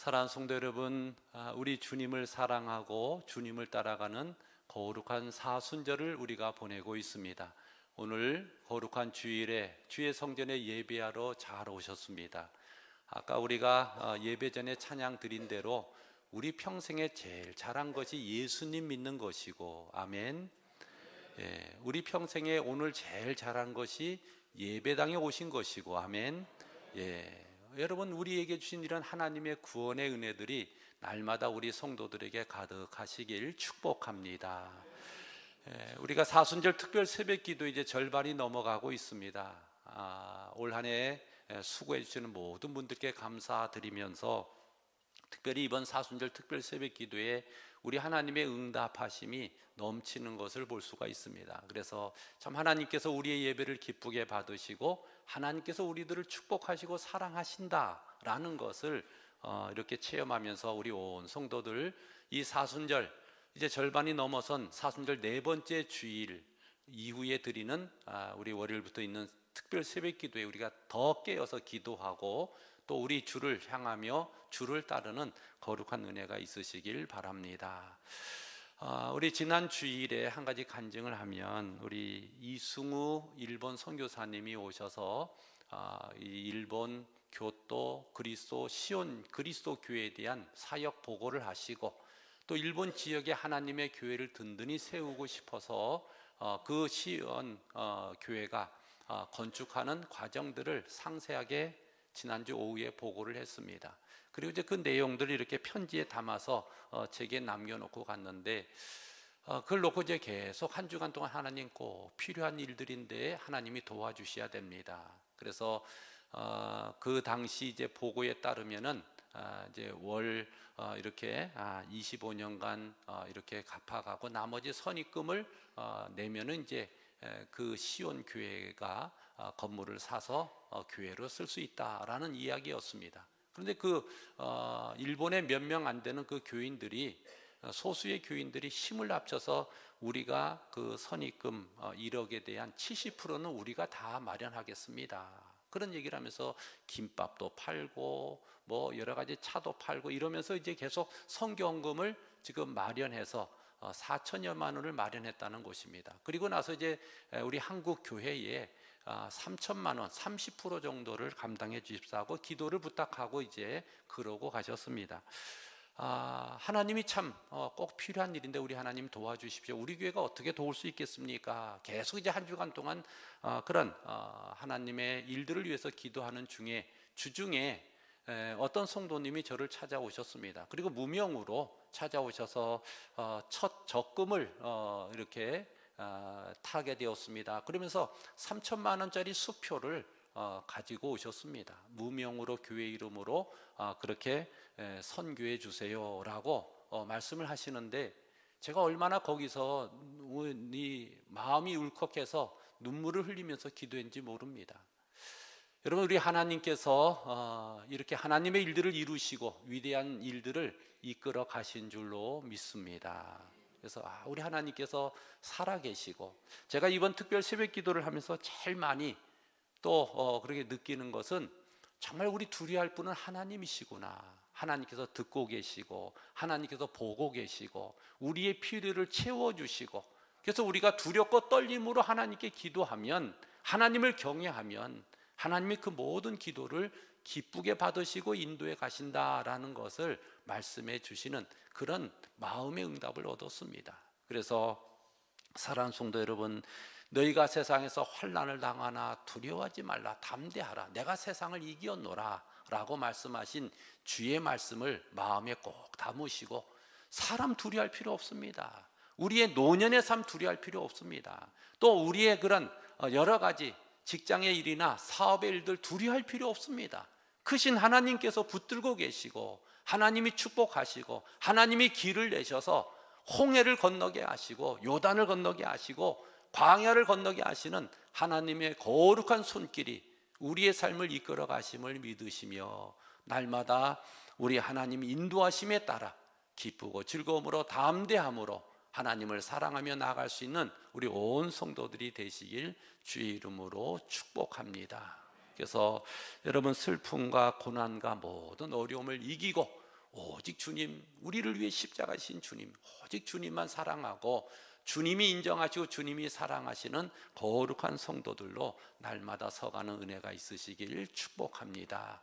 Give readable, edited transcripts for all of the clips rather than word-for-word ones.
사랑하는 성도 여러분, 우리 주님을 사랑하고 주님을 따라가는 거룩한 사순절을 우리가 보내고 있습니다. 오늘 거룩한 주일에 주의 성전에 예배하러 잘 오셨습니다. 아까 우리가 예배 전에 찬양 드린 대로 우리 평생에 제일 잘한 것이 예수님 믿는 것이고, 아멘. 우리 평생에 오늘 제일 잘한 것이 예배당에 오신 것이고, 아멘. 여러분, 우리에게 주신 이런 하나님의 구원의 은혜들이 날마다 우리 성도들에게 가득하시길 축복합니다. 우리가 사순절 특별 새벽기도 이제 절반이 넘어가고 있습니다. 올 한 해 수고해 주시는 모든 분들께 감사드리면서 특별히 이번 사순절 특별 새벽기도에 우리 하나님의 응답하심이 넘치는 것을 볼 수가 있습니다. 그래서 참 하나님께서 우리의 예배를 기쁘게 받으시고 하나님께서 우리들을 축복하시고 사랑하신다라는 것을 이렇게 체험하면서 우리 온 성도들 이 사순절 이제 절반이 넘어선 사순절 네 번째 주일 이후에 드리는 우리 월요일부터 있는 특별 새벽기도에 우리가 더 깨어서 기도하고 또 우리 주를 향하며 주를 따르는 거룩한 은혜가 있으시길 바랍니다. 우리 지난 주일에 한 가지 간증을 하면 우리 이승우 일본 선교사님이 오셔서 이 일본 교토 그리스도 시온 그리스도 교회에 대한 사역 보고를 하시고 또 일본 지역에 하나님의 교회를 든든히 세우고 싶어서 그 시온 교회가 건축하는 과정들을 상세하게 지난주 오후에 보고를 했습니다. 그리고 이제 그 내용들을 이렇게 편지에 담아서 제게 남겨놓고 갔는데 그걸 놓고 이제 계속 한 주간 동안 하나님 꼭 필요한 일들인데 하나님이 도와주셔야 됩니다. 그래서 그 당시 이제 보고에 따르면은 이제 월 이렇게 25년간 이렇게 갚아가고 나머지 선입금을 내면은 이제 그 시온 교회가 건물을 사서 교회로 쓸 수 있다라는 이야기였습니다. 그런데 그 일본의 몇 명 안 되는 그 교인들이 소수의 교인들이 힘을 합쳐서 우리가 그 선입금 1억에 대한 70%는 우리가 다 마련하겠습니다. 그런 얘기를 하면서 김밥도 팔고 뭐 여러 가지 차도 팔고 이러면서 이제 계속 선교헌금을 지금 마련해서 4천여만 원을 마련했다는 것입니다. 그리고 나서 이제 우리 한국 교회에 3천만 원, 30% 정도를 감당해 주십사고 기도를 부탁하고 이제 그러고 가셨습니다. 하나님이 참 꼭 필요한 일인데 우리 하나님 도와주십시오. 우리 교회가 어떻게 도울 수 있겠습니까? 계속 이제 한 주간 동안 그런 하나님의 일들을 위해서 기도하는 중에 주중에 어떤 성도님이 저를 찾아오셨습니다. 그리고 무명으로 찾아오셔서 첫 적금을 이렇게 타게 되었습니다. 그러면서 3천만 원짜리 수표를 가지고 오셨습니다. 무명으로 교회 이름으로 그렇게 선교해 주세요라고 말씀을 하시는데 제가 얼마나 거기서 마음이 울컥해서 눈물을 흘리면서 기도했는지 모릅니다. 여러분, 우리 하나님께서 이렇게 하나님의 일들을 이루시고 위대한 일들을 이끌어 가신 줄로 믿습니다. 그래서 우리 하나님께서 살아계시고 제가 이번 특별 새벽 기도를 하면서 제일 많이 또 그렇게 느끼는 것은 정말 우리 두려워할 분은 하나님이시구나. 하나님께서 듣고 계시고 하나님께서 보고 계시고 우리의 필요를 채워주시고 그래서 우리가 두렵고 떨림으로 하나님께 기도하면 하나님을 경외하면 하나님이 그 모든 기도를 기쁘게 받으시고 인도해 가신다라는 것을 말씀해 주시는 그런 마음의 응답을 얻었습니다. 그래서 사랑하는 성도 여러분, 너희가 세상에서 환난을 당하나 두려워하지 말라. 담대하라. 내가 세상을 이겼노라 라고 말씀하신 주의 말씀을 마음에 꼭 담으시고 사람 두려워할 필요 없습니다. 우리의 노년의 삶 두려워할 필요 없습니다. 또 우리의 그런 여러 가지 직장의 일이나 사업의 일들 두려워할 필요 없습니다. 크신 하나님께서 붙들고 계시고 하나님이 축복하시고 하나님이 길을 내셔서 홍해를 건너게 하시고 요단을 건너게 하시고 광야를 건너게 하시는 하나님의 거룩한 손길이 우리의 삶을 이끌어 가심을 믿으시며 날마다 우리 하나님 인도하심에 따라 기쁘고 즐거움으로 담대함으로 하나님을 사랑하며 나아갈 수 있는 우리 온 성도들이 되시길 주의 이름으로 축복합니다. 그래서 여러분 슬픔과 고난과 모든 어려움을 이기고 오직 주님, 우리를 위해 십자가신 주님, 오직 주님만 사랑하고 주님이 인정하시고 주님이 사랑하시는 거룩한 성도들로 날마다 서가는 은혜가 있으시길 축복합니다.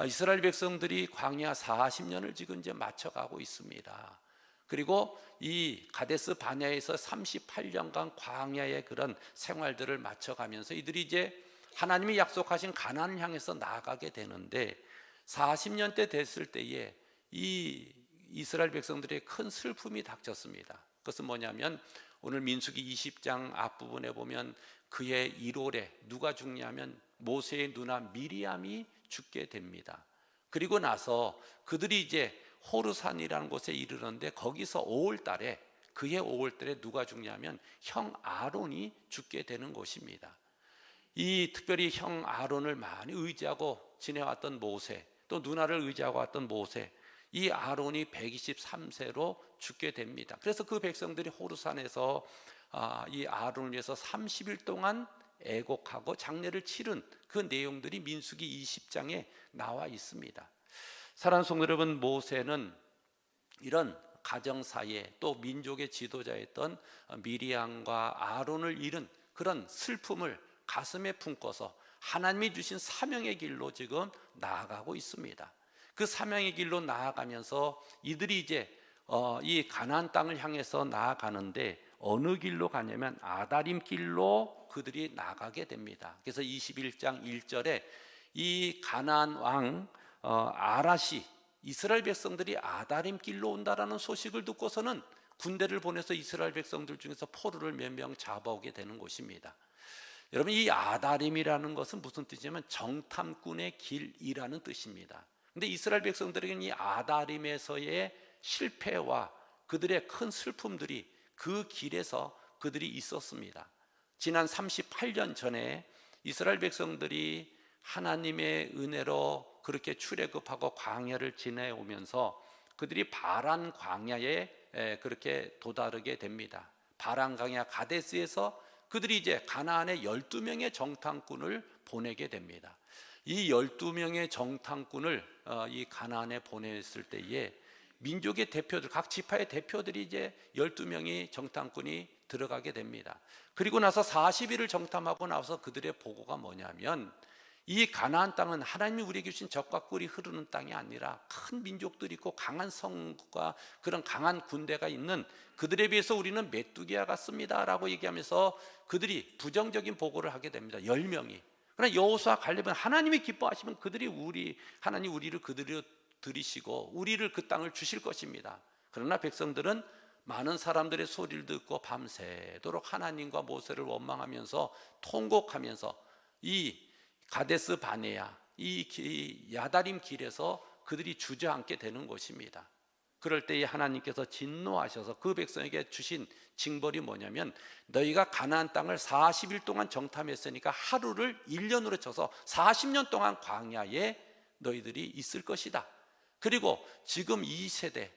이스라엘 백성들이 광야 40년을 지금 이제 맞춰가고 있습니다. 그리고 이 가데스 바네아에서 38년간 광야의 그런 생활들을 맞춰가면서 이들이 이제 하나님이 약속하신 가나안을 향해서 나아가게 되는데 40년 때 됐을 때에 이 이스라엘 백성들의 큰 슬픔이 닥쳤습니다. 그것은 뭐냐면 오늘 민수기 20장 앞부분에 보면 그의 1월에 누가 죽냐면 모세의 누나 미리암이 죽게 됩니다. 그리고 나서 그들이 이제 호르산이라는 곳에 이르렀는데 거기서 5월 달에 그해 5월 달에 누가 죽냐면 형 아론이 죽게 되는 것입니다. 이 특별히 형 아론을 많이 의지하고 지내왔던 모세, 또 누나를 의지하고 왔던 모세, 이 아론이 123세로 죽게 됩니다. 그래서 그 백성들이 호르산에서 이 아론을 위해서 30일 동안 애곡하고 장례를 치른 그 내용들이 민수기 20장에 나와 있습니다. 사랑하는 성도 여러분, 모세는 이런 가정사에 또 민족의 지도자였던 미리암과 아론을 잃은 그런 슬픔을 가슴에 품고서 하나님이 주신 사명의 길로 지금 나아가고 있습니다. 그 사명의 길로 나아가면서 이들이 이제 이 가나안 땅을 향해서 나아가는데 어느 길로 가냐면 아다림 길로 그들이 나가게 됩니다. 그래서 21장 1절에 이 가나안 왕 아라시, 이스라엘 백성들이 아다림 길로 온다라는 소식을 듣고서는 군대를 보내서 이스라엘 백성들 중에서 포로를 몇 명 잡아오게 되는 것입니다. 여러분, 이 아다림이라는 것은 무슨 뜻이냐면 정탐꾼의 길이라는 뜻입니다. 근데 이스라엘 백성들에게는 이 아다림에서의 실패와 그들의 큰 슬픔들이 그 길에서 그들이 있었습니다. 지난 38년 전에 이스라엘 백성들이 하나님의 은혜로 그렇게 출애굽하고 광야를 지내오면서 그들이 바란 광야에 그렇게 도다르게 됩니다. 바란 광야 가데스에서 그들이 이제 가나안에 12명의 정탐꾼을 보내게 됩니다. 이 12명의 정탐꾼을 이 가나안에 보냈을 때에 민족의 대표들, 각 지파의 대표들이 이제 12명이 정탐꾼이 들어가게 됩니다. 그리고 나서 40일을 정탐하고 나서 그들의 보고가 뭐냐면 이 가나안 땅은 하나님이 우리에게 주신 젖과 꿀이 흐르는 땅이 아니라 큰 민족들이 있고 강한 성과 그런 강한 군대가 있는 그들에 비해서 우리는 메뚜기와 같습니다 라고 얘기하면서 그들이 부정적인 보고를 하게 됩니다. 10명이. 그러나 여호수아 갈렙은 하나님이 기뻐하시면 하나님 우리를 그들로 들이시고 우리를 그 땅을 주실 것입니다. 그러나 백성들은 많은 사람들의 소리를 듣고 밤새도록 하나님과 모세를 원망하면서 통곡하면서 이 가데스 바네아, 이 야다림 길에서 그들이 주저앉게 되는 것입니다. 그럴 때에 하나님께서 진노하셔서 그 백성에게 주신 징벌이 뭐냐면 너희가 가나안 땅을 40일 동안 정탐했으니까 하루를 1년으로 쳐서 40년 동안 광야에 너희들이 있을 것이다. 그리고 지금 이 세대,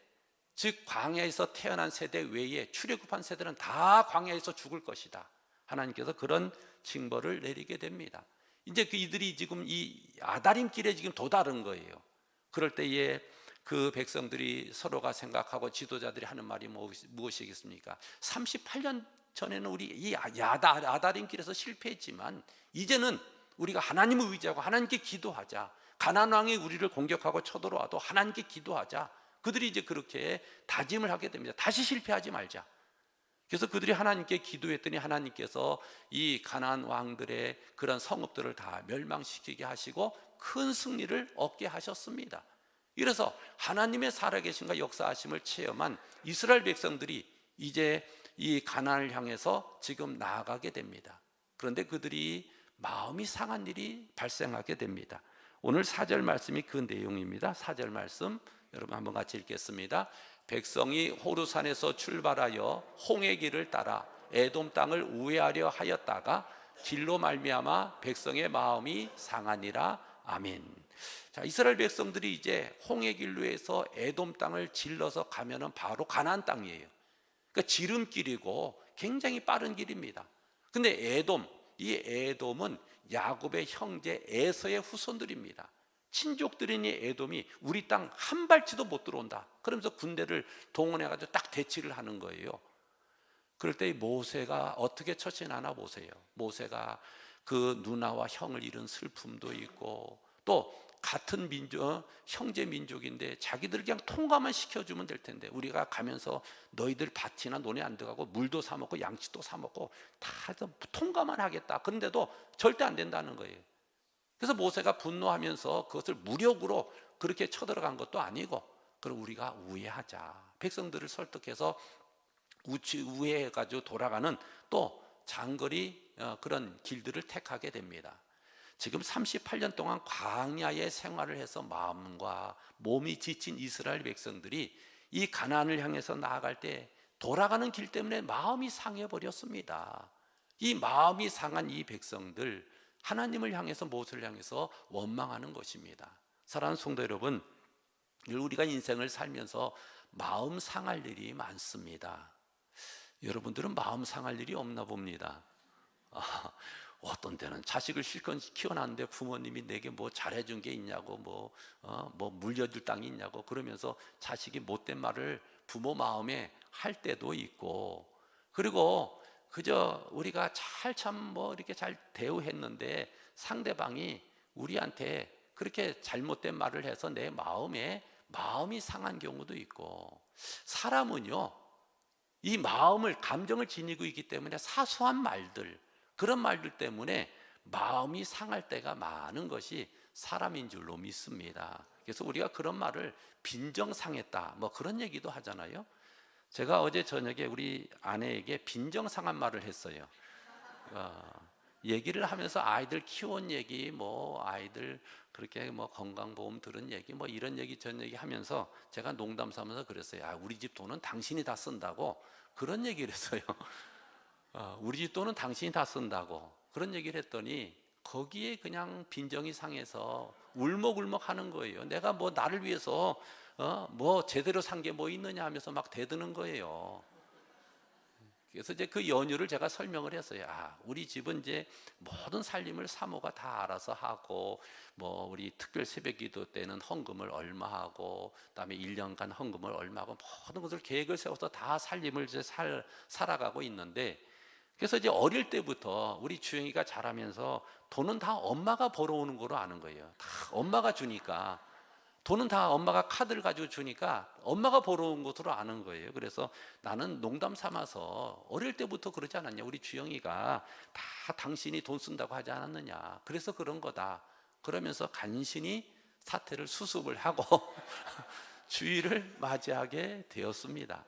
즉 광야에서 태어난 세대 외에 출애굽한 세대는 다 광야에서 죽을 것이다. 하나님께서 그런 징벌을 내리게 됩니다. 이제 이들이 지금 이 아다림 길에 지금 도달한 거예요. 그럴 때에 그 백성들이 서로가 생각하고 지도자들이 하는 말이 무엇이겠습니까? 38년 전에는 우리 이 아다림 길에서 실패했지만 이제는 우리가 하나님을 의지하고 하나님께 기도하자. 가나안 왕이 우리를 공격하고 쳐들어와도 하나님께 기도하자. 그들이 이제 그렇게 다짐을 하게 됩니다. 다시 실패하지 말자. 그래서 그들이 하나님께 기도했더니 하나님께서 이 가나안 왕들의 그런 성읍들을 다 멸망시키게 하시고 큰 승리를 얻게 하셨습니다. 이래서 하나님의 살아계심과 역사하심을 체험한 이스라엘 백성들이 이제 이 가나안을 향해서 지금 나아가게 됩니다. 그런데 그들이 마음이 상한 일이 발생하게 됩니다. 오늘 4절 말씀이 그 내용입니다. 4절 말씀 여러분 한번 같이 읽겠습니다. 백성이 호르산에서 출발하여 홍해 길을 따라 에돔 땅을 우회하려 하였다가 길로 말미암아 백성의 마음이 상하니라. 아멘. 자, 이스라엘 백성들이 이제 홍해 길로 해서 에돔 땅을 질러서 가면은 바로 가나안 땅이에요. 그러니까 지름길이고 굉장히 빠른 길입니다. 근데 이 에돔은 야곱의 형제 에서의 후손들입니다. 친족들이니 에돔이 우리 땅 한 발치도 못 들어온다. 그러면서 군대를 동원해가지고 딱 대치를 하는 거예요. 그럴 때 모세가 어떻게 처신하나 보세요. 모세가 그 누나와 형을 잃은 슬픔도 있고, 또 같은 형제 민족인데 자기들 그냥 통과만 시켜주면 될 텐데, 우리가 가면서 너희들 밭이나 논에 안 들어가고 물도 사 먹고 양치도 사 먹고 다 통과만 하겠다. 그런데도 절대 안 된다는 거예요. 그래서 모세가 분노하면서 그것을 무력으로 그렇게 쳐들어간 것도 아니고, 그럼 우리가 우회하자. 백성들을 설득해서 우회해가지고 돌아가는 또 장거리 그런 길들을 택하게 됩니다. 지금 38년 동안 광야의 생활을 해서 마음과 몸이 지친 이스라엘 백성들이 이 가나안을 향해서 나아갈 때 돌아가는 길 때문에 마음이 상해버렸습니다. 이 마음이 상한 이 백성들, 하나님을 향해서 모세를 향해서 원망하는 것입니다. 사랑하는 성도 여러분, 우리가 인생을 살면서 마음 상할 일이 많습니다. 여러분들은 마음 상할 일이 없나 봅니다. 어떤 때는 자식을 실컷 키워놨는데 부모님이 내게 뭐 잘해준 게 있냐고, 뭐 물려줄 땅이 있냐고 그러면서 자식이 못된 말을 부모 마음에 할 때도 있고, 그리고 그저 우리가 이렇게 잘 대우했는데 상대방이 우리한테 그렇게 잘못된 말을 해서 내 마음이 상한 경우도 있고, 사람은요, 이 감정을 지니고 있기 때문에 사소한 말들, 그런 말들 때문에 마음이 상할 때가 많은 것이 사람인 줄로 믿습니다. 그래서 우리가 그런 말을 빈정상했다, 뭐 그런 얘기도 하잖아요. 제가 어제 저녁에 우리 아내에게 빈정상한 말을 했어요. 얘기를 하면서 아이들 키운 얘기, 아이들 그렇게 건강보험 들은 얘기, 이런 얘기 전 얘기 하면서 제가 농담 삼아서 그랬어요. 우리 집 돈은 당신이 다 쓴다고, 그런 얘기를 했어요. 우리 집 돈은 당신이 다 쓴다고 그런 얘기를 했더니 거기에 그냥 빈정이 상해서 울먹울먹 하는 거예요. 내가 나를 위해서 제대로 산 게 뭐 있느냐 하면서 막 대드는 거예요. 그래서 이제 그 연유를 제가 설명을 했어요. 우리 집은 이제 모든 살림을 사모가 다 알아서 하고, 우리 특별 새벽기도 때는 헌금을 얼마 하고, 그다음에 1년간 헌금을 얼마 하고, 모든 것을 계획을 세워서 다 살림을 이제 살아가고 있는데, 그래서 이제 어릴 때부터 우리 주영이가 자라면서 돈은 다 엄마가 벌어오는 거로 아는 거예요. 다 엄마가 주니까. 돈은 다 엄마가 카드를 가지고 주니까 엄마가 벌어온 것으로 아는 거예요. 그래서 나는 농담 삼아서 어릴 때부터 그러지 않았냐, 우리 주영이가 다 당신이 돈 쓴다고 하지 않았느냐, 그래서 그런 거다 그러면서 간신히 사태를 수습을 하고 주의를 맞이하게 되었습니다.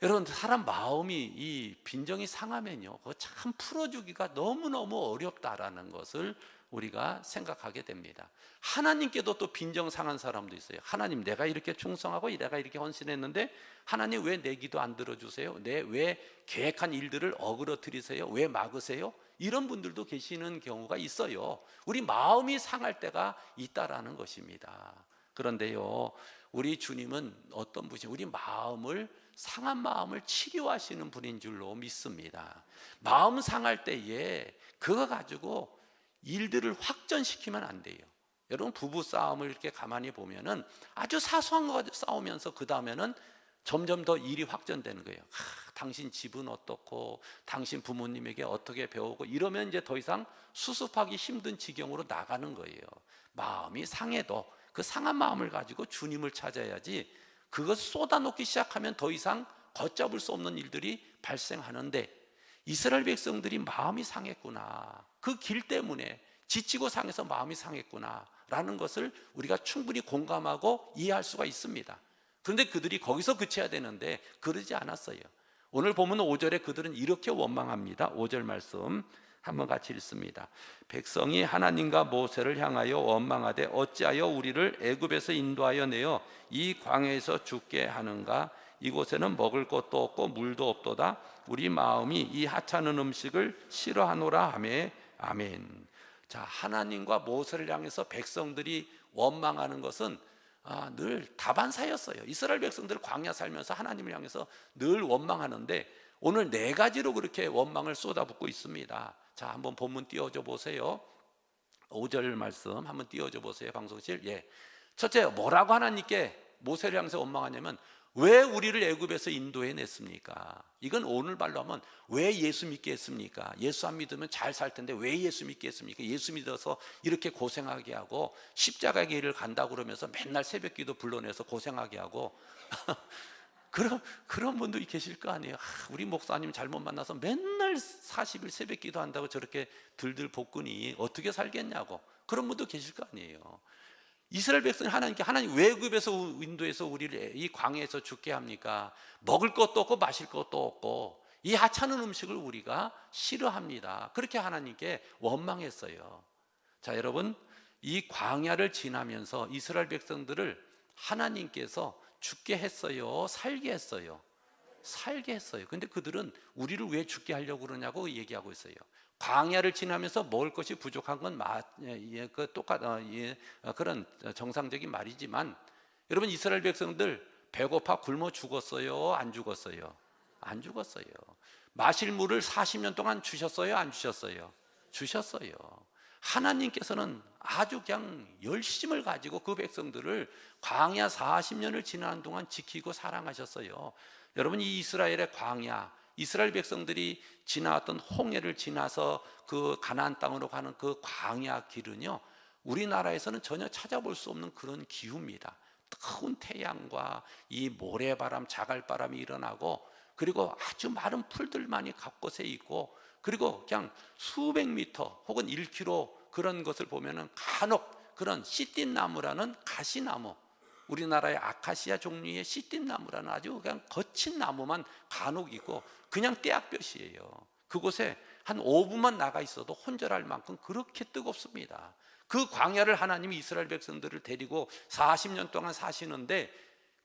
여러분, 사람 마음이 이 빈정이 상하면요, 그거 참 풀어주기가 너무너무 어렵다라는 것을 우리가 생각하게 됩니다. 하나님께도 또 빈정 상한 사람도 있어요. 하나님, 내가 이렇게 충성하고 내가 이렇게 헌신했는데 하나님 왜 내 기도 안 들어주세요? 왜 계획한 일들을 어그러뜨리세요? 왜 막으세요? 이런 분들도 계시는 경우가 있어요. 우리 마음이 상할 때가 있다라는 것입니다. 그런데요, 우리 주님은 어떤 분이에요? 우리 상한 마음을 치료하시는 분인 줄로 믿습니다. 마음 상할 때에 그거 가지고 일들을 확전시키면 안 돼요. 여러분, 부부 싸움을 이렇게 가만히 보면은 아주 사소한 거 가지고 싸우면서 그 다음에는 점점 더 일이 확전되는 거예요. 당신 집은 어떻고, 당신 부모님에게 어떻게 배우고, 이러면 이제 더 이상 수습하기 힘든 지경으로 나가는 거예요. 마음이 상해도 그 상한 마음을 가지고 주님을 찾아야지, 그것을 쏟아놓기 시작하면 더 이상 걷잡을 수 없는 일들이 발생하는데, 이스라엘 백성들이 마음이 상했구나, 그 길 때문에 지치고 상해서 마음이 상했구나 라는 것을 우리가 충분히 공감하고 이해할 수가 있습니다. 그런데 그들이 거기서 그쳐야 되는데 그러지 않았어요. 오늘 보면 5절에 그들은 이렇게 원망합니다. 5절 말씀 한번 같이 읽습니다. 백성이 하나님과 모세를 향하여 원망하되 어찌하여 우리를 애굽에서 인도하여 내어 이 광야에서 죽게 하는가? 이곳에는 먹을 것도 없고 물도 없도다. 우리 마음이 이 하찮은 음식을 싫어하노라 하며. 아멘. 자, 하나님과 모세를 향해서 백성들이 원망하는 것은 늘 다반사였어요. 이스라엘 백성들 광야 살면서 하나님을 향해서 늘 원망하는데 오늘 4가지로 그렇게 원망을 쏟아붓고 있습니다. 자, 한번 본문 띄워줘 보세요. 5절 말씀 한번 띄워줘 보세요. 방송실. 예. 첫째, 뭐라고 하나님께 모세를 향해서 원망하냐면, 왜 우리를 애굽에서 인도해 냈습니까? 이건 오늘 말로 하면 왜 예수 믿게 했습니까? 예수 안 믿으면 잘 살 텐데 왜 예수 믿게 했습니까? 예수 믿어서 이렇게 고생하게 하고 십자가 길을 간다고 그러면서 맨날 새벽기도 불러내서 고생하게 하고 그런 분들이 계실 거 아니에요. 우리 목사님 잘못 만나서 맨날 40일 새벽기도 한다고 저렇게 들들 볶으니 어떻게 살겠냐고, 그런 분도 계실 거 아니에요. 이스라엘 백성이 하나님께, 하나님 왜 애굽에서 인도해서 우리를 이 광야에서 죽게 합니까? 먹을 것도 없고 마실 것도 없고 이 하찮은 음식을 우리가 싫어합니다. 그렇게 하나님께 원망했어요. 자, 여러분, 이 광야를 지나면서 이스라엘 백성들을 하나님께서 죽게 했어요, 살게 했어요? 살게 했어요. 근데 그들은 우리를 왜 죽게 하려고 그러냐고 얘기하고 있어요. 광야를 지나면서 먹을 것이 부족한 건 그런 정상적인 말이지만, 여러분, 이스라엘 백성들 배고파 굶어 죽었어요, 안 죽었어요? 안 죽었어요. 마실 물을 40년 동안 주셨어요, 안 주셨어요? 주셨어요. 하나님께서는 아주 그냥 열심을 가지고 그 백성들을 광야 40년을 지난 동안 지키고 사랑하셨어요. 여러분, 이 이스라엘의 광야, 이스라엘 백성들이 지나왔던 홍해를 지나서 그 가나안 땅으로 가는 그 광야 길은요, 우리나라에서는 전혀 찾아볼 수 없는 그런 기후입니다. 뜨거운 태양과 이 모래바람, 자갈바람이 일어나고, 그리고 아주 마른 풀들만이 곳곳에 있고, 그리고 그냥 수백 미터 혹은 1km 그런 것을 보면은 간혹 그런 씨띠나무라는 가시나무, 우리나라의 아카시아 종류의 씨띠나무라는 아주 그냥 거친 나무만 간혹 있고 그냥 떼약볕이에요. 그곳에 한 5분만 나가 있어도 혼절할 만큼 그렇게 뜨겁습니다. 그 광야를 하나님이 이스라엘 백성들을 데리고 40년 동안 사시는데,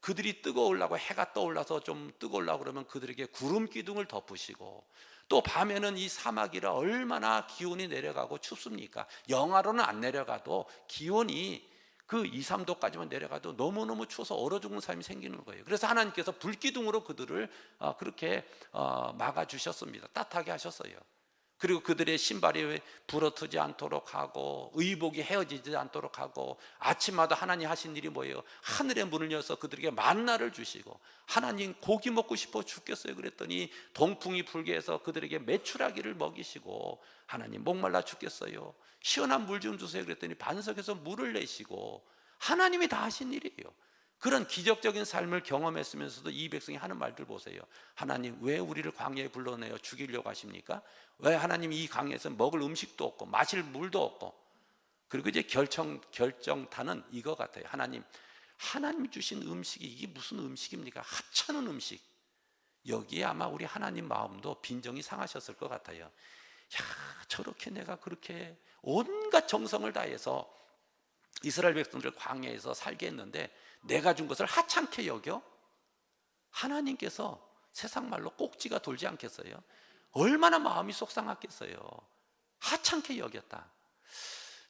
그들이 뜨거우려고, 해가 떠올라서 좀 뜨거우려고 그러면 그들에게 구름 기둥을 덮으시고, 또 밤에는 이 사막이라 얼마나 기온이 내려가고 춥습니까? 영하로는 안 내려가도 기온이 그 2, 3도까지만 내려가도 너무너무 추워서 얼어 죽는 삶이 생기는 거예요. 그래서 하나님께서 불기둥으로 그들을 그렇게 막아주셨습니다. 따뜻하게 하셨어요. 그리고 그들의 신발이 부러뜨지 않도록 하고 의복이 헤어지지 않도록 하고, 아침마다 하나님 하신 일이 뭐예요? 하늘의 문을 열어서 그들에게 만나를 주시고, 하나님 고기 먹고 싶어 죽겠어요 그랬더니 동풍이 불게 해서 그들에게 메추라기를 먹이시고, 하나님 목말라 죽겠어요, 시원한 물 좀 주세요 그랬더니 반석에서 물을 내시고, 하나님이 다 하신 일이에요. 그런 기적적인 삶을 경험했으면서도 이 백성이 하는 말들 보세요. 하나님 왜 우리를 광야에 불러내어 죽이려고 하십니까? 왜 하나님 이 광야에서 먹을 음식도 없고 마실 물도 없고? 그리고 이제 결정타는 이거 같아요. 하나님 주신 음식이 이게 무슨 음식입니까? 하찮은 음식. 여기에 아마 우리 하나님 마음도 빈정이 상하셨을 것 같아요. 야, 저렇게 내가 그렇게 온갖 정성을 다해서 이스라엘 백성들을 광야에서 살게 했는데 내가 준 것을 하찮게 여겨? 하나님께서 세상 말로 꼭지가 돌지 않겠어요? 얼마나 마음이 속상하겠어요? 하찮게 여겼다.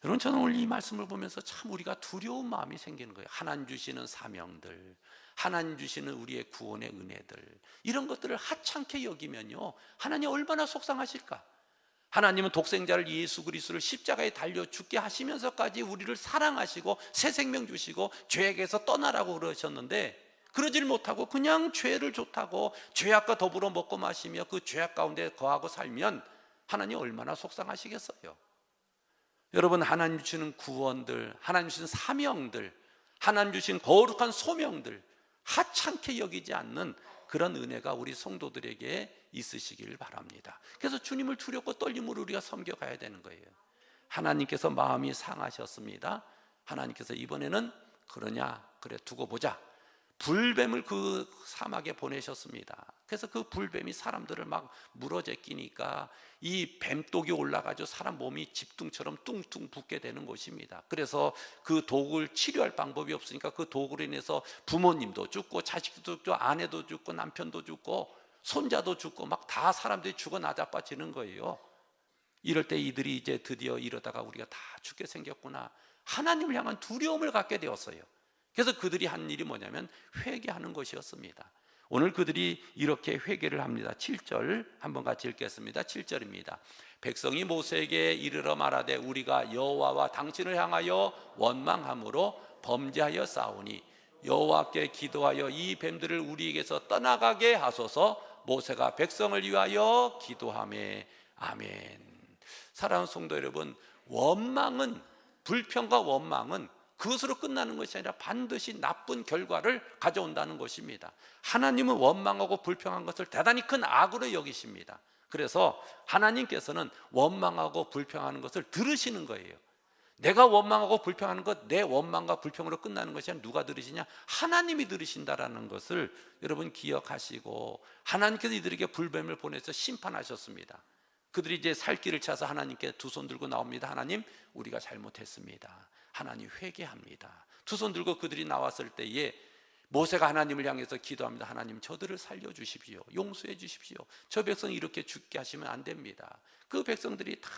여러분, 저는 오늘 이 말씀을 보면서 참 우리가 두려운 마음이 생기는 거예요. 하나님 주시는 사명들, 하나님 주시는 우리의 구원의 은혜들, 이런 것들을 하찮게 여기면요, 하나님 얼마나 속상하실까? 하나님은 독생자를 예수 그리스도를 십자가에 달려 죽게 하시면서까지 우리를 사랑하시고 새 생명 주시고 죄악에서 떠나라고 그러셨는데, 그러질 못하고 그냥 죄를 좋다고 죄악과 더불어 먹고 마시며 그 죄악 가운데 거하고 살면 하나님 얼마나 속상하시겠어요? 여러분, 하나님 주시는 구원들, 하나님 주시는 사명들, 하나님 주신 거룩한 소명들 하찮게 여기지 않는 그런 은혜가 우리 성도들에게 있으시길 바랍니다. 그래서 주님을 두렵고 떨림으로 우리가 섬겨가야 되는 거예요. 하나님께서 마음이 상하셨습니다. 하나님께서 이번에는 그러냐, 그래 두고 보자, 불뱀을 그 사막에 보내셨습니다. 그래서 그 불뱀이 사람들을 막 물어제끼니까 이 뱀독이 올라가지고 사람 몸이 집둥처럼 뚱뚱 붓게 되는 것입니다. 그래서 그 독을 치료할 방법이 없으니까 그 독으로 인해서 부모님도 죽고 자식도 죽고 아내도 죽고 남편도 죽고 손자도 죽고 막 다 사람들이 죽어 나자빠지는 거예요. 이럴 때 이들이 이제 드디어 이러다가 우리가 다 죽게 생겼구나, 하나님을 향한 두려움을 갖게 되었어요. 그래서 그들이 한 일이 뭐냐면 회개하는 것이었습니다. 오늘 그들이 이렇게 회개를 합니다. 7절 한번 같이 읽겠습니다. 7절입니다. 백성이 모세에게 이르러 말하되 우리가 여호와와 당신을 향하여 원망함으로 범죄하여 싸우니 여호와께 기도하여 이 뱀들을 우리에게서 떠나가게 하소서. 모세가 백성을 위하여 기도하매 아멘. 사랑하는 성도 여러분, 원망은, 불평과 원망은 그것으로 끝나는 것이 아니라 반드시 나쁜 결과를 가져온다는 것입니다. 하나님은 원망하고 불평한 것을 대단히 큰 악으로 여기십니다. 그래서 하나님께서는 원망하고 불평하는 것을 들으시는 거예요. 내가 원망하고 불평하는 것, 내 원망과 불평으로 끝나는 것이 아니라 누가 들으시냐? 하나님이 들으신다라는 것을 여러분 기억하시고, 하나님께서 이들에게 불뱀을 보내서 심판하셨습니다. 그들이 이제 살 길을 찾아서 하나님께 두 손 들고 나옵니다. 하나님, 우리가 잘못했습니다. 하나님, 회개합니다. 두 손 들고 그들이 나왔을 때에 모세가 하나님을 향해서 기도합니다. 하나님, 저들을 살려주십시오. 용서해 주십시오. 저 백성 이렇게 죽게 하시면 안 됩니다. 그 백성들이 다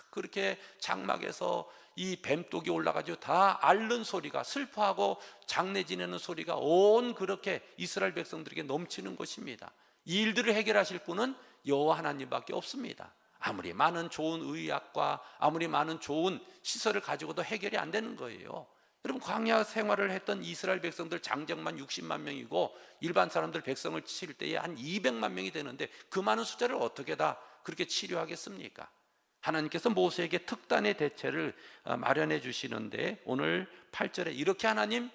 그렇게 장막에서 이 뱀독이 올라가지고 다 앓는 소리가, 슬퍼하고 장례 지내는 소리가 온 그렇게 이스라엘 백성들에게 넘치는 것입니다. 이 일들을 해결하실 분은 여호와 하나님밖에 없습니다. 아무리 많은 좋은 의학과 아무리 많은 좋은 시설을 가지고도 해결이 안 되는 거예요. 여러분, 광야 생활을 했던 이스라엘 백성들 장정만 60만 명이고 일반 사람들 백성을 치를 때에 한 200만 명이 되는데 그 많은 숫자를 어떻게 다 그렇게 치료하겠습니까? 하나님께서 모세에게 특단의 대책을 마련해 주시는데 오늘 8절에 이렇게 하나님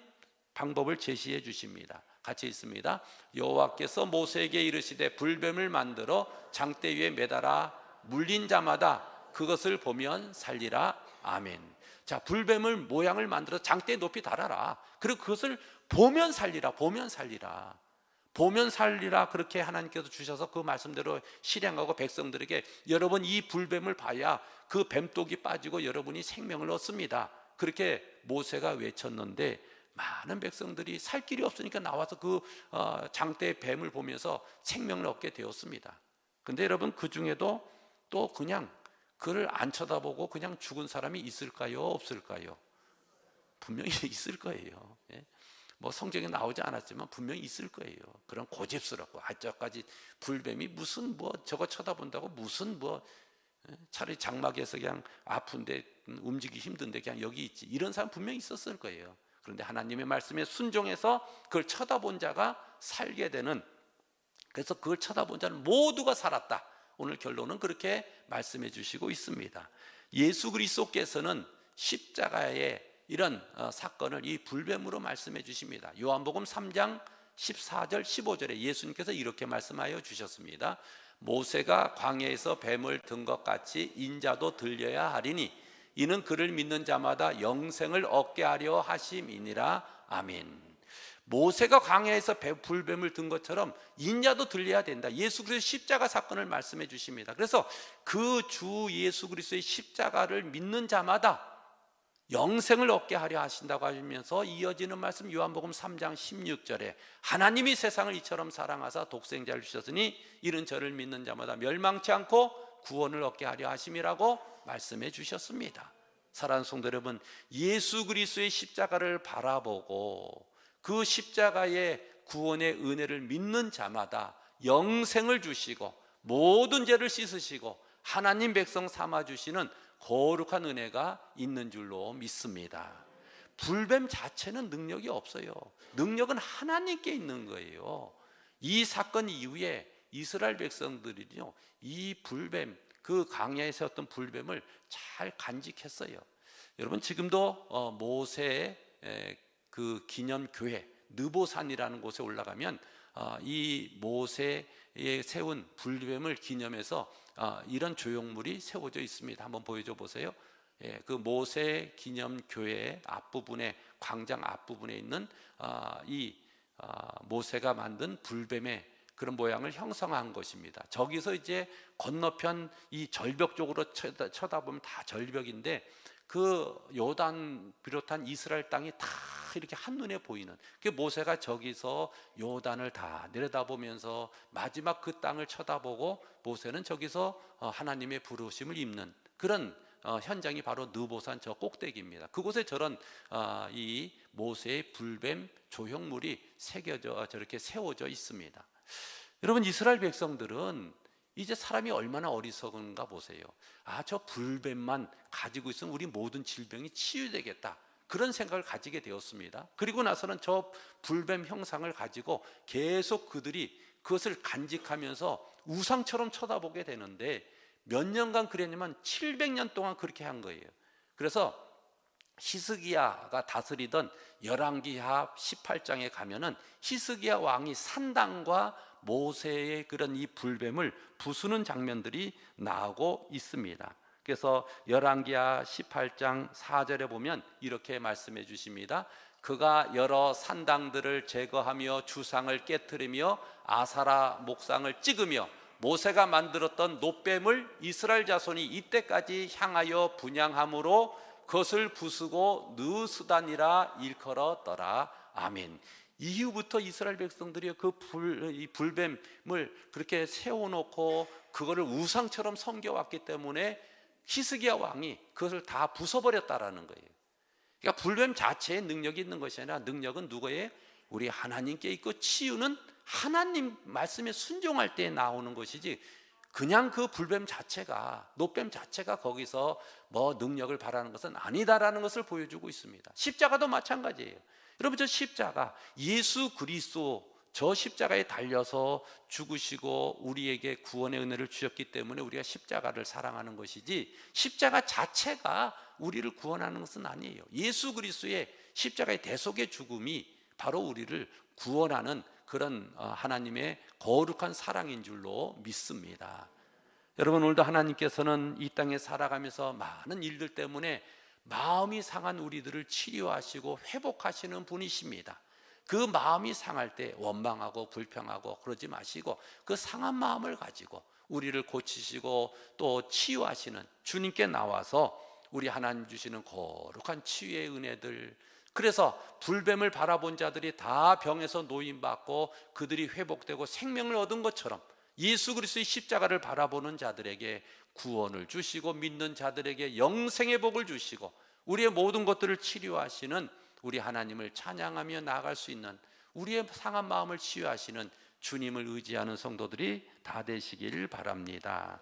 방법을 제시해 주십니다. 같이 있습니다. 여호와께서 모세에게 이르시되 불뱀을 만들어 장대 위에 매달아 물린 자마다 그것을 보면 살리라. 아멘. 자, 불뱀을 모양을 만들어 장대에 높이 달아라. 그리고 그것을 보면 살리라. 보면 살리라. 보면 살리라. 그렇게 하나님께서 주셔서 그 말씀대로 실행하고 백성들에게 여러분 이 불뱀을 봐야 그 뱀독이 빠지고 여러분이 생명을 얻습니다. 그렇게 모세가 외쳤는데 많은 백성들이 살 길이 없으니까 나와서 그 장대의 뱀을 보면서 생명을 얻게 되었습니다. 근데 여러분, 그 중에도 또 그냥 그를 안 쳐다보고 그냥 죽은 사람이 있을까요? 없을까요? 분명히 있을 거예요. 뭐 성경에 나오지 않았지만 분명히 있을 거예요. 그런 고집스럽고 저까지 불뱀이 무슨 뭐 저거 쳐다본다고 무슨 뭐 차라리 장막에서 그냥 아픈데 움직이기 힘든데 그냥 여기 있지, 이런 사람 분명히 있었을 거예요. 그런데 하나님의 말씀에 순종해서 그걸 쳐다본 자가 살게 되는, 그래서 그걸 쳐다본 자는 모두가 살았다. 오늘 결론은 그렇게 말씀해 주시고 있습니다. 예수 그리스도께서는 십자가의 이런 사건을 이 불뱀으로 말씀해 주십니다. 요한복음 3장 14절 15절에 예수님께서 이렇게 말씀하여 주셨습니다. 모세가 광야에서 뱀을 든 것 같이 인자도 들려야 하리니 이는 그를 믿는 자마다 영생을 얻게 하려 하심이니라. 아멘. 모세가 광야에서 불뱀을 든 것처럼 인자도 들려야 된다. 예수 그리스도의 십자가 사건을 말씀해 주십니다. 그래서 그 주 예수 그리스도의 십자가를 믿는 자마다 영생을 얻게 하려 하신다고 하시면서 이어지는 말씀 요한복음 3장 16절에 하나님이 세상을 이처럼 사랑하사 독생자를 주셨으니 이는 저를 믿는 자마다 멸망치 않고 구원을 얻게 하려 하심이라고 말씀해 주셨습니다. 사랑하는 성도 여러분, 예수 그리스도의 십자가를 바라보고 그 십자가의 구원의 은혜를 믿는 자마다 영생을 주시고 모든 죄를 씻으시고 하나님 백성 삼아주시는 거룩한 은혜가 있는 줄로 믿습니다. 불뱀 자체는 능력이 없어요. 능력은 하나님께 있는 거예요. 이 사건 이후에 이스라엘 백성들이요, 이 불뱀, 그 광야에 세웠던 불뱀을 잘 간직했어요. 여러분, 지금도 모세의 그 기념교회 느보산이라는 곳에 올라가면 이 모세의 세운 불뱀을 기념해서 이런 조형물이 세워져 있습니다. 한번 보여줘 보세요. 그 모세 기념교회 앞부분에, 광장 앞부분에 있는 이 모세가 만든 불뱀의 그런 모양을 형성한 것입니다. 저기서 이제 건너편 이 절벽 쪽으로 쳐다보면 다 절벽인데 그 요단 비롯한 이스라엘 땅이 다 이렇게 한눈에 보이는, 그 모세가 저기서 요단을 다 내려다보면서 마지막 그 땅을 쳐다보고 모세는 저기서 하나님의 부르심을 입는 그런 현장이 바로 느보산 저 꼭대기입니다. 그곳에 저런 이 모세의 불뱀 조형물이 새겨져 저렇게 세워져 있습니다. 여러분, 이스라엘 백성들은 이제 사람이 얼마나 어리석은가 보세요. 저 불뱀만 가지고 있으면 우리 모든 질병이 치유되겠다, 그런 생각을 가지게 되었습니다. 그리고 나서는 저 불뱀 형상을 가지고 계속 그들이 그것을 간직하면서 우상처럼 쳐다보게 되는데, 몇 년간 그랬냐면 700년 동안 그렇게 한 거예요. 그래서 히스기야가 다스리던 열왕기하 18장에 가면은 히스기야 왕이 산당과 모세의 그런 이 불뱀을 부수는 장면들이 나오고 있습니다. 그래서 열왕기하 18장 4절에 보면 이렇게 말씀해 주십니다. 그가 여러 산당들을 제거하며 주상을 깨트리며 아사라 목상을 찍으며 모세가 만들었던 놋뱀을 이스라엘 자손이 이때까지 향하여 분향함으로 그것을 부수고 느스다니라 일컬었더라. 아멘. 이후부터 이스라엘 백성들이 이 불뱀을 그렇게 세워놓고 그거를 우상처럼 섬겨왔기 때문에 히스기야 왕이 그것을 다 부숴버렸다라는 거예요. 그러니까 불뱀 자체에 능력이 있는 것이 아니라, 능력은 누구의? 우리 하나님께 있고, 치유는 하나님 말씀에 순종할 때 나오는 것이지, 그냥 그 불뱀 자체가, 놋뱀 자체가 거기서 뭐 능력을 발하는 것은 아니다라는 것을 보여주고 있습니다. 십자가도 마찬가지예요. 여러분, 저 십자가, 예수 그리스도 저 십자가에 달려서 죽으시고 우리에게 구원의 은혜를 주셨기 때문에 우리가 십자가를 사랑하는 것이지, 십자가 자체가 우리를 구원하는 것은 아니에요. 예수 그리스도의 십자가의 대속의 죽음이 바로 우리를 구원하는 그런 하나님의 거룩한 사랑인 줄로 믿습니다. 여러분, 오늘도 하나님께서는 이 땅에 살아가면서 많은 일들 때문에 마음이 상한 우리들을 치료하시고 회복하시는 분이십니다. 그 마음이 상할 때 원망하고 불평하고 그러지 마시고, 그 상한 마음을 가지고 우리를 고치시고 또 치유하시는 주님께 나와서 우리 하나님 주시는 거룩한 치유의 은혜들, 그래서 불뱀을 바라본 자들이 다 병에서 노임받고 그들이 회복되고 생명을 얻은 것처럼, 예수 그리스도의 십자가를 바라보는 자들에게 구원을 주시고 믿는 자들에게 영생의 복을 주시고 우리의 모든 것들을 치료하시는 우리 하나님을 찬양하며 나아갈 수 있는, 우리의 상한 마음을 치유하시는 주님을 의지하는 성도들이 다 되시길 바랍니다.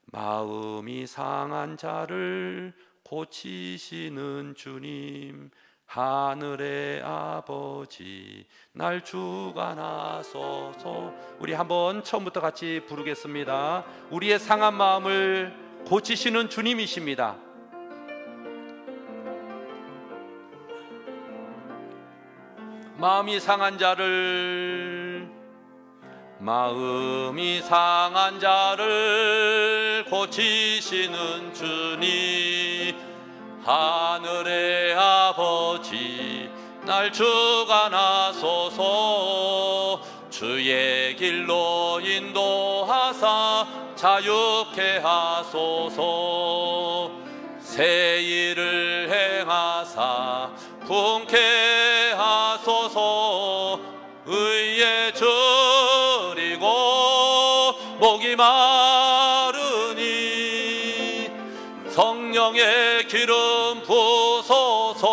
마음이 상한 자를 고치시는 주님, 하늘의 아버지 날 주관하소서. 우리 한번 처음부터 같이 부르겠습니다. 우리의 상한 마음을 고치시는 주님이십니다. 마음이 상한 자를 고치시는 주님, 하늘의 아버지 날 주관하소서. 주의 길로 인도하사 자유케 하소서. 새 일을 행하사 풍케 하소서. 의에 저리고 목이 마르니 성령의 기름 부소서.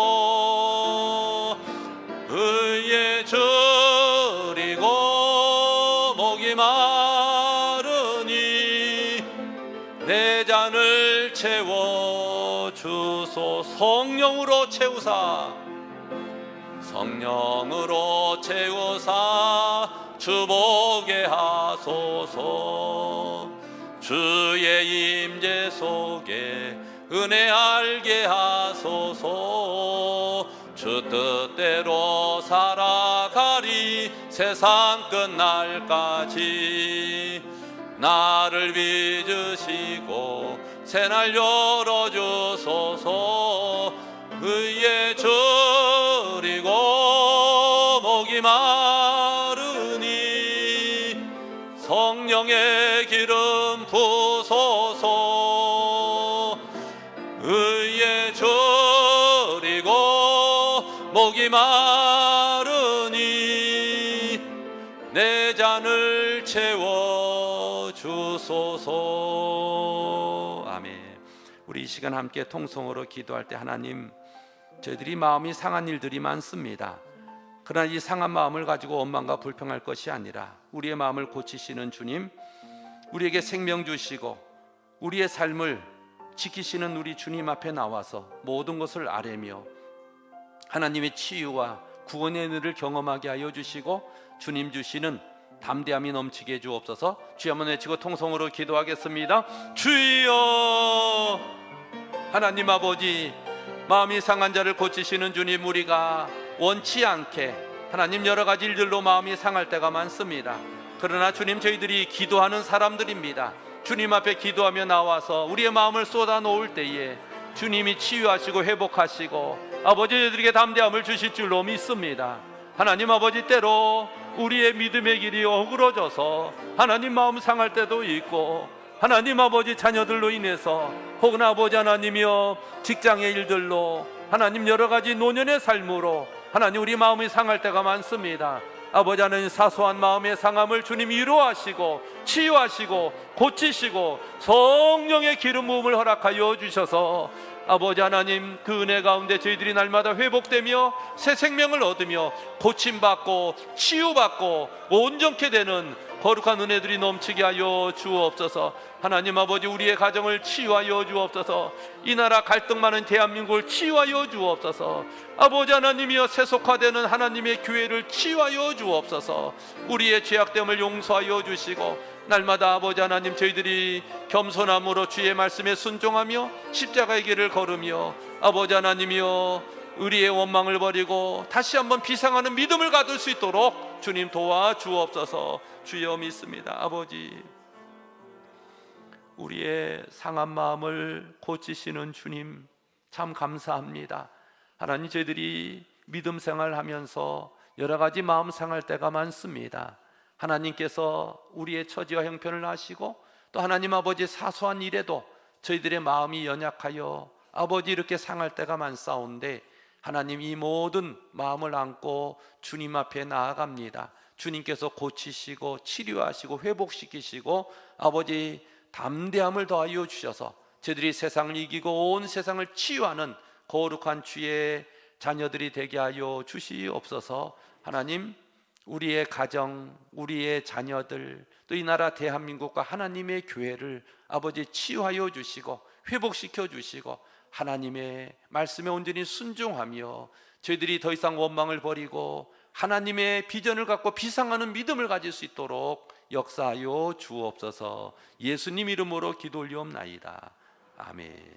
의에 저리고 목이 마르니 내 잔을 채워주소. 성령으로 채우사 주보게 하소서. 주의 임재 속에 은혜 알게 하소서. 주 뜻대로 살아가리 세상 끝날까지. 나를 빚으시고 새날 열어주소서. 의에 저리고 목이 마르니 성령의 기름 부소서. 의에 저리고 목이 마르니 내 잔을 채워주소서. 아멘. 우리 이 시간 함께 통성으로 기도할 때, 하나님, 저희들이 마음이 상한 일들이 많습니다. 그러나 이 상한 마음을 가지고 원망과 불평할 것이 아니라 우리의 마음을 고치시는 주님, 우리에게 생명 주시고 우리의 삶을 지키시는 우리 주님 앞에 나와서 모든 것을 아뢰며 하나님의 치유와 구원의 은혜를 경험하게 하여 주시고 주님 주시는 담대함이 넘치게 해 주옵소서. 주여 한번 외치고 통성으로 기도하겠습니다. 주여, 하나님 아버지, 마음이 상한 자를 고치시는 주님, 우리가 원치 않게 하나님 여러 가지 일들로 마음이 상할 때가 많습니다. 그러나 주님, 저희들이 기도하는 사람들입니다. 주님 앞에 기도하며 나와서 우리의 마음을 쏟아 놓을 때에 주님이 치유하시고 회복하시고 아버지, 저희들에게 담대함을 주실 줄로 믿습니다. 하나님 아버지, 때로 우리의 믿음의 길이 어그러져서 하나님 마음 상할 때도 있고, 하나님 아버지, 자녀들로 인해서 혹은 아버지 하나님이여 직장의 일들로 하나님 여러 가지 노년의 삶으로 하나님 우리 마음이 상할 때가 많습니다. 아버지 하나님, 사소한 마음의 상함을 주님 위로하시고 치유하시고 고치시고 성령의 기름 부음을 허락하여 주셔서 아버지 하나님, 그 은혜 가운데 저희들이 날마다 회복되며 새 생명을 얻으며 고침받고 치유받고 온전케 되는 거룩한 은혜들이 넘치게 하여 주옵소서. 하나님 아버지, 우리의 가정을 치유하여 주옵소서. 이 나라 갈등 많은 대한민국을 치유하여 주옵소서. 아버지 하나님이여, 세속화되는 하나님의 교회를 치유하여 주옵소서. 우리의 죄악됨을 용서하여 주시고 날마다 아버지 하나님, 저희들이 겸손함으로 주의 말씀에 순종하며 십자가의 길을 걸으며 아버지 하나님이여 우리의 원망을 버리고 다시 한번 비상하는 믿음을 가질 수 있도록 주님 도와주옵소서. 주여 믿습니다. 아버지, 우리의 상한 마음을 고치시는 주님 참 감사합니다. 하나님, 저희들이 믿음 생활하면서 여러 가지 마음 상할 때가 많습니다. 하나님께서 우리의 처지와 형편을 아시고 또 하나님 아버지, 사소한 일에도 저희들의 마음이 연약하여 아버지 이렇게 상할 때가 많사온데 하나님, 이 모든 마음을 안고 주님 앞에 나아갑니다. 주님께서 고치시고 치료하시고 회복시키시고 아버지 담대함을 더하여 주셔서 저희들이 세상을 이기고 온 세상을 치유하는 거룩한 주의 자녀들이 되게 하여 주시옵소서. 하나님, 우리의 가정, 우리의 자녀들, 또 이 나라 대한민국과 하나님의 교회를 아버지 치유하여 주시고 회복시켜 주시고 하나님의 말씀에 온전히 순종하며 저희들이 더 이상 원망을 버리고 하나님의 비전을 갖고 비상하는 믿음을 가질 수 있도록 역사하여 주옵소서. 예수님 이름으로 기도 올리옵나이다. 아멘.